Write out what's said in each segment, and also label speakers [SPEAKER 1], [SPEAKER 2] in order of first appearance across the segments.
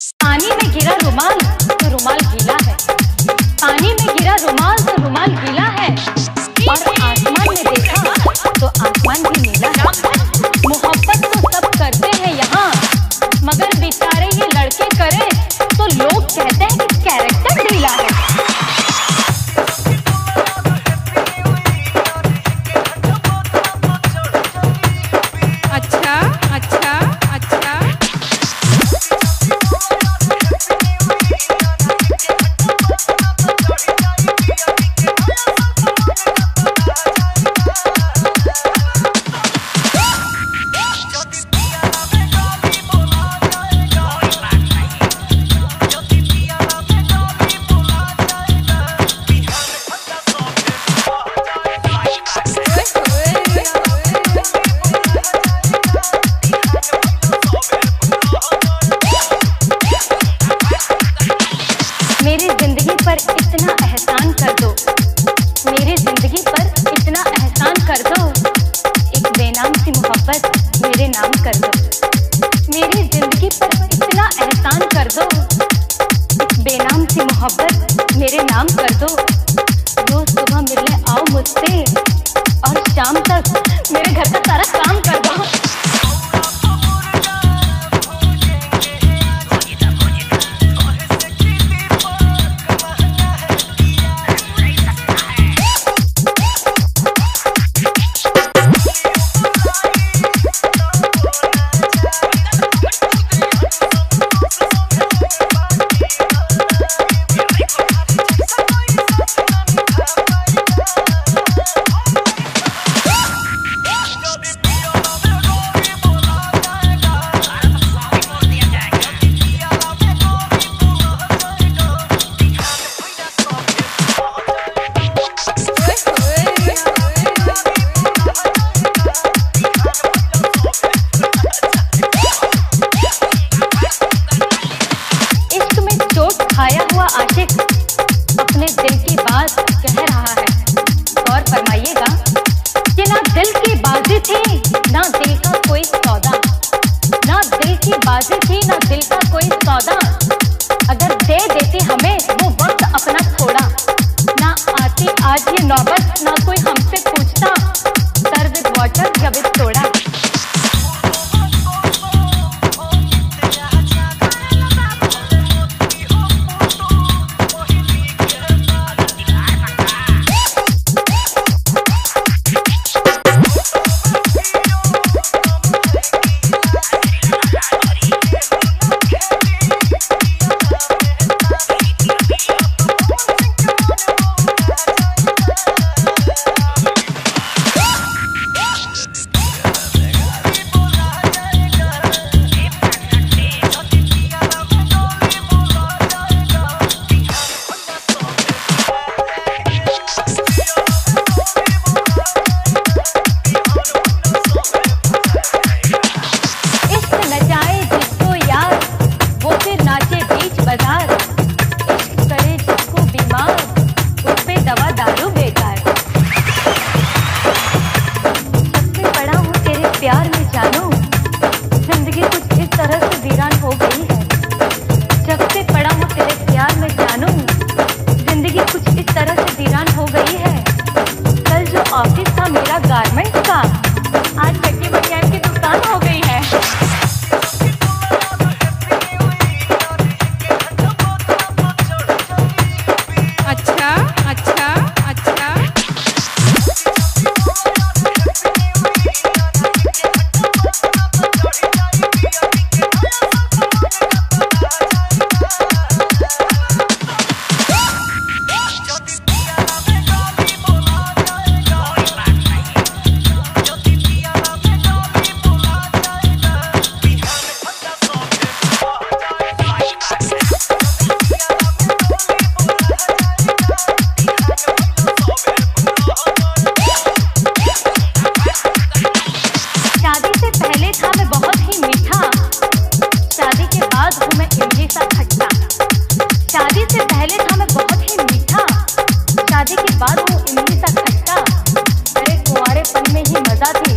[SPEAKER 1] पानी में गिरा रुमाल तो रुमाल गीला है, पानी में गिरा रुमाल तो रुमाल गीला है, और आसमान में देखा तो आसमान भी नीला है। मोहब्बत तो सब करते हैं यहाँ, मगर बेचारे ये लड़के करें तो लोग कहते हैं कि कैरेक्टर ढीला है।
[SPEAKER 2] अच्छा अच्छा अच्छा
[SPEAKER 1] मेरी जिंदगी पर इतना एहसान कर दो, मेरी जिंदगी पर इतना एहसान कर दो, एक बेनाम सी मोहब्बत मेरे नाम कर दो। मेरी जिंदगी पर इतना एहसान कर दो, एक बेनाम सी मोहब्बत मेरे नाम कर दो। रोज सुबह मिलने आओ मुझसे और शाम तक मेरे घर का सारा काम कर दो। खाया हुआ आशिक अपने दिल की बात कह रहा है। गौर फरमाइएगा कि ना दिल की बाजी थी ना दिल का कोई सौदा, ना दिल की बाजी थी ना दिल का कोई सौदा। अगर दे देती हमें वो वक्त अपना थोड़ा, ना आती आज ये नौबत ना कोई हमसे पूछता, सर्व विद वाटर या विद सोडा। प्यार में जानू जिंदगी कुछ इस तरह से वीरान हो गई है। जब से पड़ा हूँ तेरे प्यार में जानू जिंदगी कुछ इस तरह से वीरान हो गई है। कल जो ऑफिस था मेरा गारमेंट का, आज चक्की बनियान की दुकान हो गई है।
[SPEAKER 2] अच्छा अच्छा अच्छा शादी से पहले था मैं बहुत ही मीठा, शादी के बाद हूँ इमली सा खट्टा। मेरे कुंवारेपन में ही मजा थी,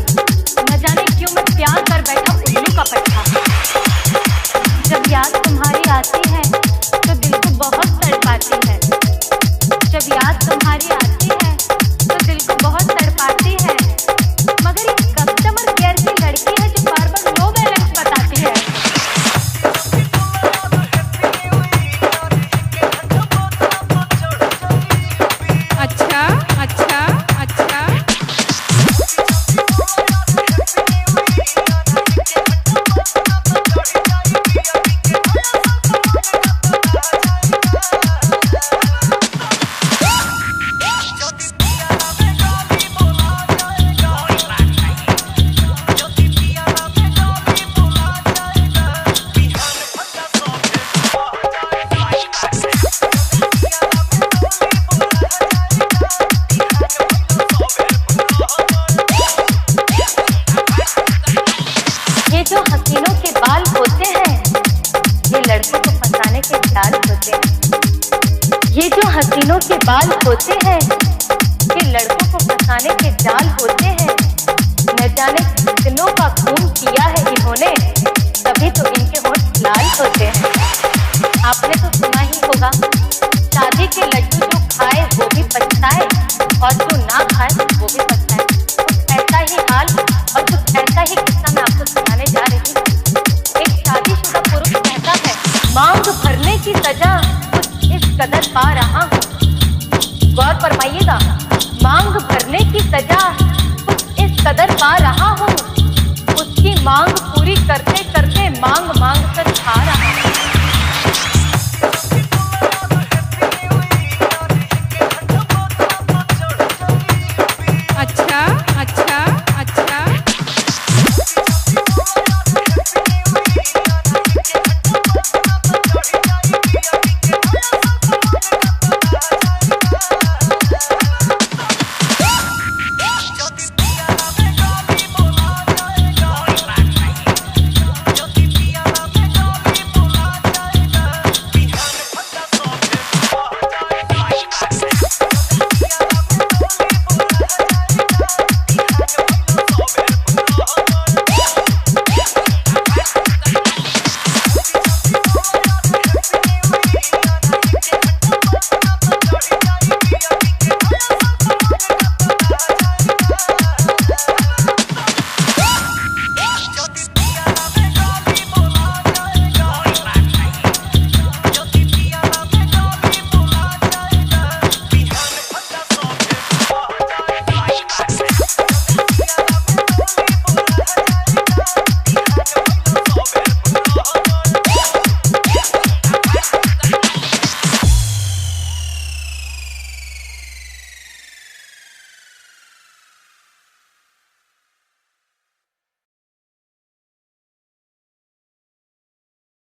[SPEAKER 2] न जाने क्यों मैं प्यार कर बैठा उल्लू का पट्टा। जब याद तुम्हारी आती हसीनों के बाल होते हैं कि लड़कों को फंसाने के जाल होते हैं। न जाने कितनों का खून किया है इन्होंने, तभी तो इनके होंठ लाल होते हैं। आपने तो सुना ही होगा, शादी के लड्डू जो खाए वो भी पछताए और जो ना खाए वो भी पछताए। कुछ ऐसा ही हाल और कुछ ऐसा ही किस्सा मैं आपको सुनाने जा रही हूँ। एक शादीशुदा पुरुष कहता है, मांग भरने की सजा कुछ इस कदर पा रहा हूँ। गौर फरमाइएगा, मांग भरने की सजा कुछ इस कदर पा रहा हूँ। उसकी मांग पूरी करते करते मांग मांग कर खा रहा हूँ।